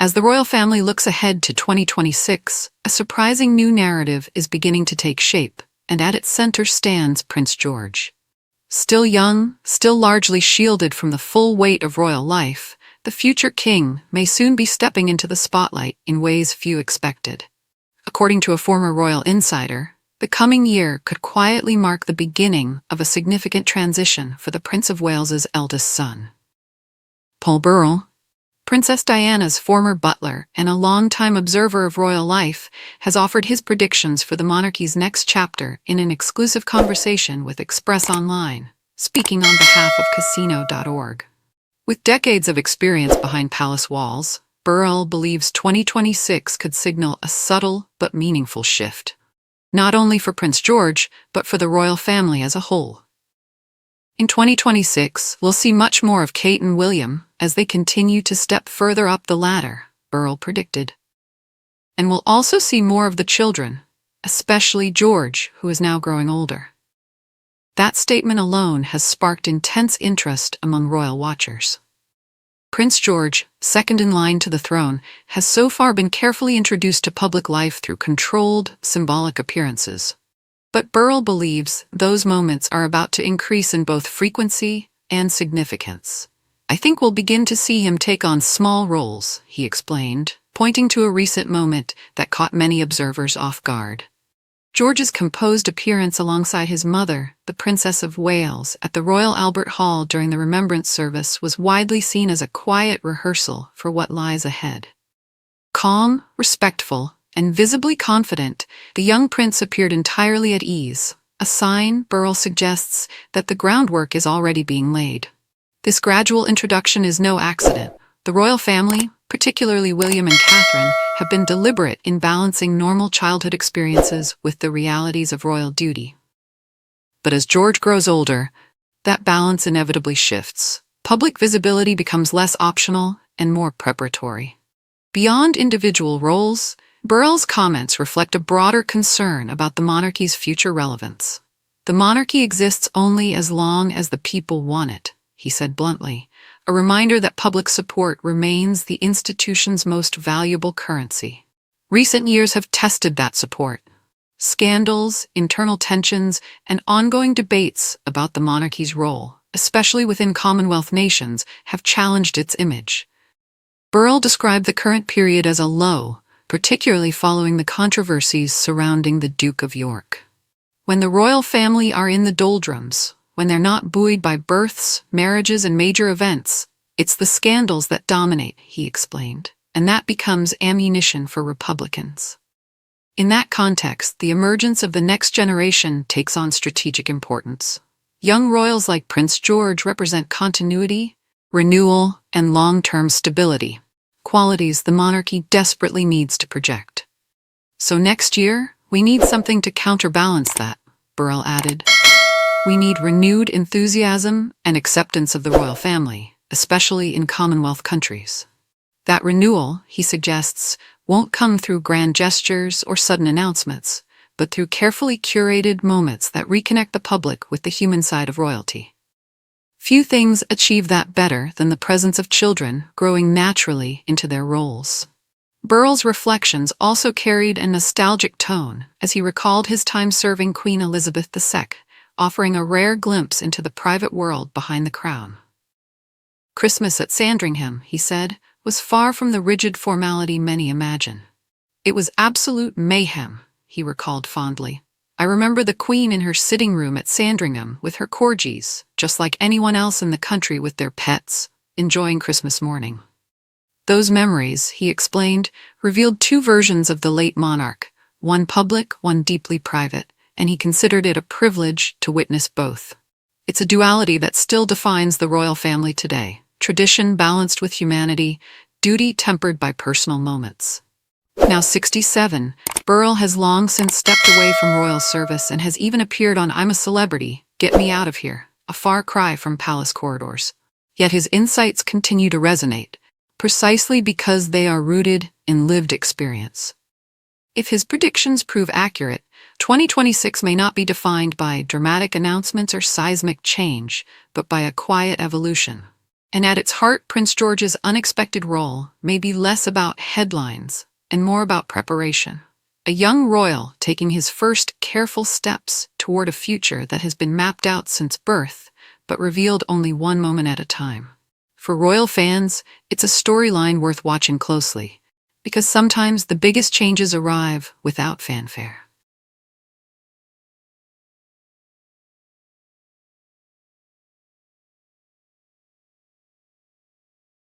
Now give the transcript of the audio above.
As the royal family looks ahead to 2026, a surprising new narrative is beginning to take shape, and at its center stands Prince George. Still young, still largely shielded from the full weight of royal life, the future king may soon be stepping into the spotlight in ways few expected. According to a former royal insider, the coming year could quietly mark the beginning of a significant transition for the Prince of Wales's eldest son. Paul Burrell, Princess Diana's former butler and a longtime observer of royal life, has offered his predictions for the monarchy's next chapter in an exclusive conversation with Express Online, speaking on behalf of Casino.org. With decades of experience behind palace walls, Burrell believes 2026 could signal a subtle but meaningful shift, not only for Prince George, but for the royal family as a whole. In 2026, we'll see much more of Kate and William as they continue to step further up the ladder, Burrell predicted. And we'll also see more of the children, especially George, who is now growing older. That statement alone has sparked intense interest among royal watchers. Prince George, second in line to the throne, has so far been carefully introduced to public life through controlled, symbolic appearances. But Burrell believes those moments are about to increase in both frequency and significance. "I think we'll begin to see him take on small roles," he explained, pointing to a recent moment that caught many observers off guard. George's composed appearance alongside his mother, the Princess of Wales, at the Royal Albert Hall during the Remembrance service was widely seen as a quiet rehearsal for what lies ahead. Calm, respectful, and visibly confident, the young prince appeared entirely at ease, a sign, Burrell suggests, that the groundwork is already being laid. This gradual introduction is no accident. The royal family, particularly William and Catherine, have been deliberate in balancing normal childhood experiences with the realities of royal duty. But as George grows older, that balance inevitably shifts. Public visibility becomes less optional and more preparatory. Beyond individual roles, Burrell's comments reflect a broader concern about the monarchy's future relevance. "The monarchy exists only as long as the people want it," he said bluntly, a reminder that public support remains the institution's most valuable currency. Recent years have tested that support. Scandals, internal tensions, and ongoing debates about the monarchy's role, especially within Commonwealth nations, have challenged its image. Burrell described the current period as a low, particularly following the controversies surrounding the Duke of York. "When the royal family are in the doldrums, when they're not buoyed by births, marriages, and major events, it's the scandals that dominate," he explained, and that becomes ammunition for Republicans. In that context, the emergence of the next generation takes on strategic importance. Young royals like Prince George represent continuity, renewal, and long-term stability, qualities the monarchy desperately needs to project. "So next year, we need something to counterbalance that," Burrell added. "We need renewed enthusiasm and acceptance of the royal family, especially in Commonwealth countries. That renewal," he suggests, "won't come through grand gestures or sudden announcements, but through carefully curated moments that reconnect the public with the human side of royalty. Few things achieve that better than the presence of children growing naturally into their roles." Burrell's reflections also carried a nostalgic tone as he recalled his time serving Queen Elizabeth II, offering a rare glimpse into the private world behind the crown. "Christmas at Sandringham," he said, "was far from the rigid formality many imagine. It was absolute mayhem," he recalled fondly. "I remember the Queen in her sitting room at Sandringham with her corgis, just like anyone else in the country with their pets, enjoying Christmas morning." Those memories, he explained, revealed two versions of the late monarch, one public, one deeply private, and he considered it a privilege to witness both. It's a duality that still defines the royal family today: tradition balanced with humanity, duty tempered by personal moments. Now 67, Burrell has long since stepped away from royal service and has even appeared on I'm a Celebrity, Get Me Out of Here, a far cry from palace corridors. Yet his insights continue to resonate, precisely because they are rooted in lived experience. If his predictions prove accurate, 2026 may not be defined by dramatic announcements or seismic change, but by a quiet evolution. And at its heart, Prince George's unexpected role may be less about headlines and more about preparation. A young royal taking his first careful steps toward a future that has been mapped out since birth, but revealed only one moment at a time. For royal fans, it's a storyline worth watching closely, because sometimes the biggest changes arrive without fanfare.